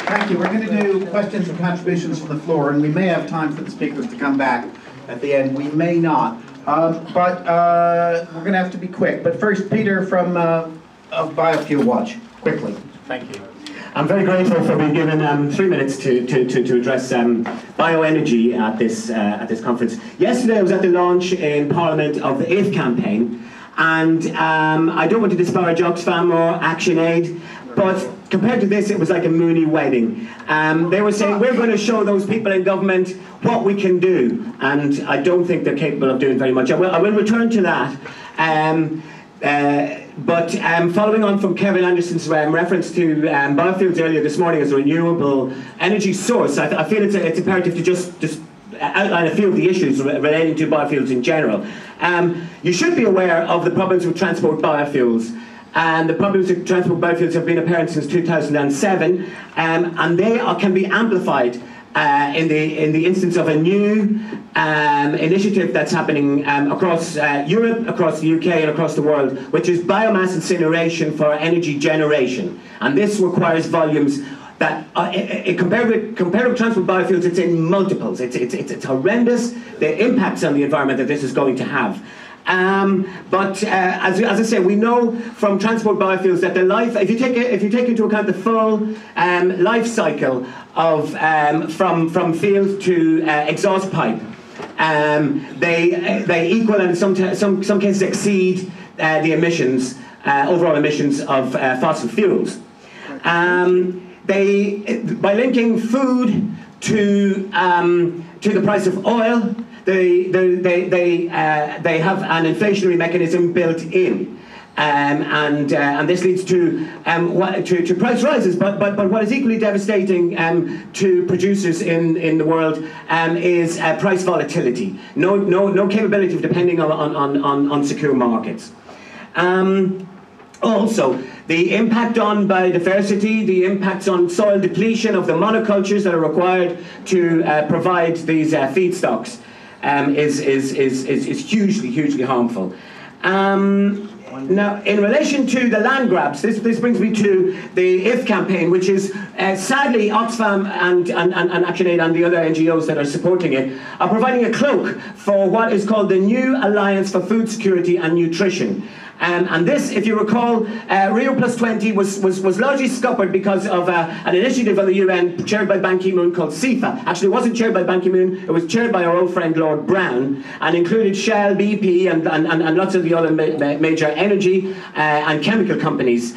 Thank you. We're going to do questions and contributions from the floor, and we may have time for the speakers to come back at the end. We may not. But we're going to have to be quick. But first, Peter from of Biofuel Watch, quickly. Thank you. I'm very grateful for being given 3 minutes to address bioenergy at this conference. Yesterday I was at the launch in Parliament of the AIF campaign, and I don't want to disparage Oxfam or ActionAid, but compared to this, it was like a Mooney wedding. They were saying, we're going to show those people in government what we can do, and I don't think they're capable of doing very much. I will return to that. But following on from Kevin Anderson's reference to biofuels earlier this morning as a renewable energy source, I feel it's imperative to just outline a few of the issues relating to biofuels in general. You should be aware of the problems with transport biofuels. And the problems with transport biofuels have been apparent since 2007, and they can be amplified in the instance of a new initiative that's happening across Europe, across the UK and across the world, which is biomass incineration for energy generation. And this requires volumes that, compared with transport biofuels, it's in multiples. It's horrendous, the impacts on the environment that this is going to have. But as I say, we know from transport biofuels that the life, if you take into account the full life cycle of from field to exhaust pipe, they equal and in some cases exceed the emissions, overall emissions of fossil fuels. By linking food to the price of oil, they have an inflationary mechanism built in, and this leads to price rises. But what is equally devastating to producers in the world is price volatility. No capability of depending on secure markets. Also, the impact on biodiversity, the impacts on soil depletion of the monocultures that are required to provide these feedstocks is hugely harmful. Now, in relation to the land grabs, this brings me to the IF campaign, which is sadly Oxfam and ActionAid and the other NGOs that are supporting it are providing a cloak for what is called the New Alliance for Food Security and Nutrition. And this, if you recall, Rio+20 was largely scuppered because of an initiative of the UN chaired by Ban Ki-moon called CIFA. Actually, it wasn't chaired by Ban Ki-moon, it was chaired by our old friend Lord Brown, and included Shell, BP, and lots of the other major energy and chemical companies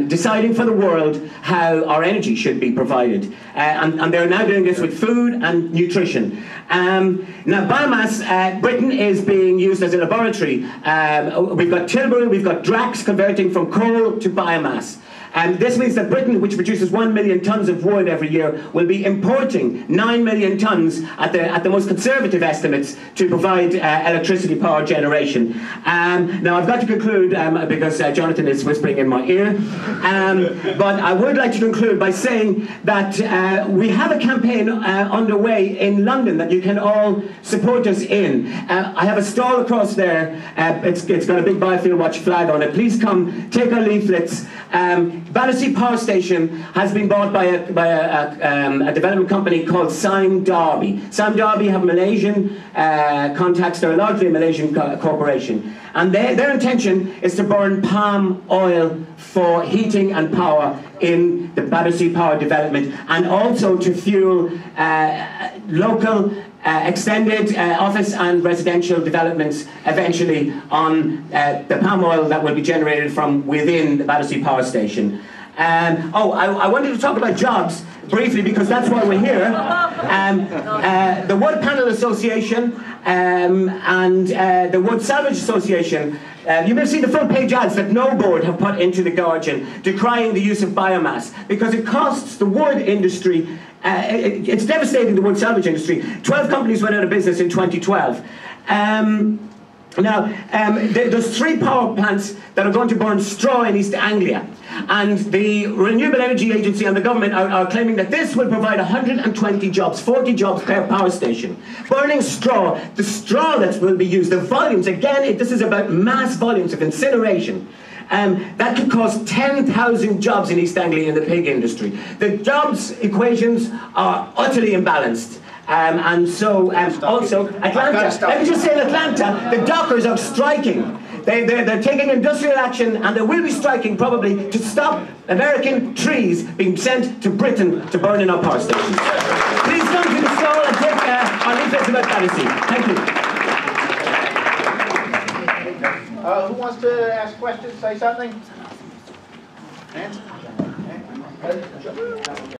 deciding for the world how our energy should be provided. And they're now doing this with food and nutrition. Now, biomass, Britain is being used as a laboratory. We've got Tilbury, we've got Drax converting from coal to biomass. This means that Britain, which produces 1 million tonnes of wood every year, will be importing 9 million tonnes at the most conservative estimates to provide electricity power generation. Now I've got to conclude because Jonathan is whispering in my ear, but I would like to conclude by saying that we have a campaign underway in London that you can all support us in. I have a stall across there. It's got a big Biofuel Watch flag on it. Please come, take our leaflets. Battersea Power Station has been bought by a development company called Sime Darby. Sime Darby have Malaysian contacts. They're largely a Malaysian corporation. And their intention is to burn palm oil for heating and power in the Battersea Power development, and also to fuel local extended office and residential developments eventually on the palm oil that will be generated from within the Battersea Power Station. I wanted to talk about jobs briefly because that's why we're here. The Wood Panel Association and the Wood Salvage Association, you may have seen the front page ads that No Board have put into The Guardian decrying the use of biomass because it costs the wood industry, it's devastating the wood salvage industry. 12 companies went out of business in 2012. There's 3 power plants that are going to burn straw in East Anglia, and the Renewable Energy Agency and the government are claiming that this will provide 120 jobs, 40 jobs per power station. Burning straw, the straw that will be used, the volumes, again, this is about mass volumes of incineration. that could cost 10,000 jobs in East Anglia in the pig industry. The jobs equations are utterly imbalanced. And so, also, Atlanta, let me just say in Atlanta, the dockers are striking. They're taking industrial action, and they will be striking probably to stop American trees being sent to Britain to burn in our power stations. Please come to the stall and take our leaflets about piracy. Thank you. Who wants to ask questions, say something? Nancy?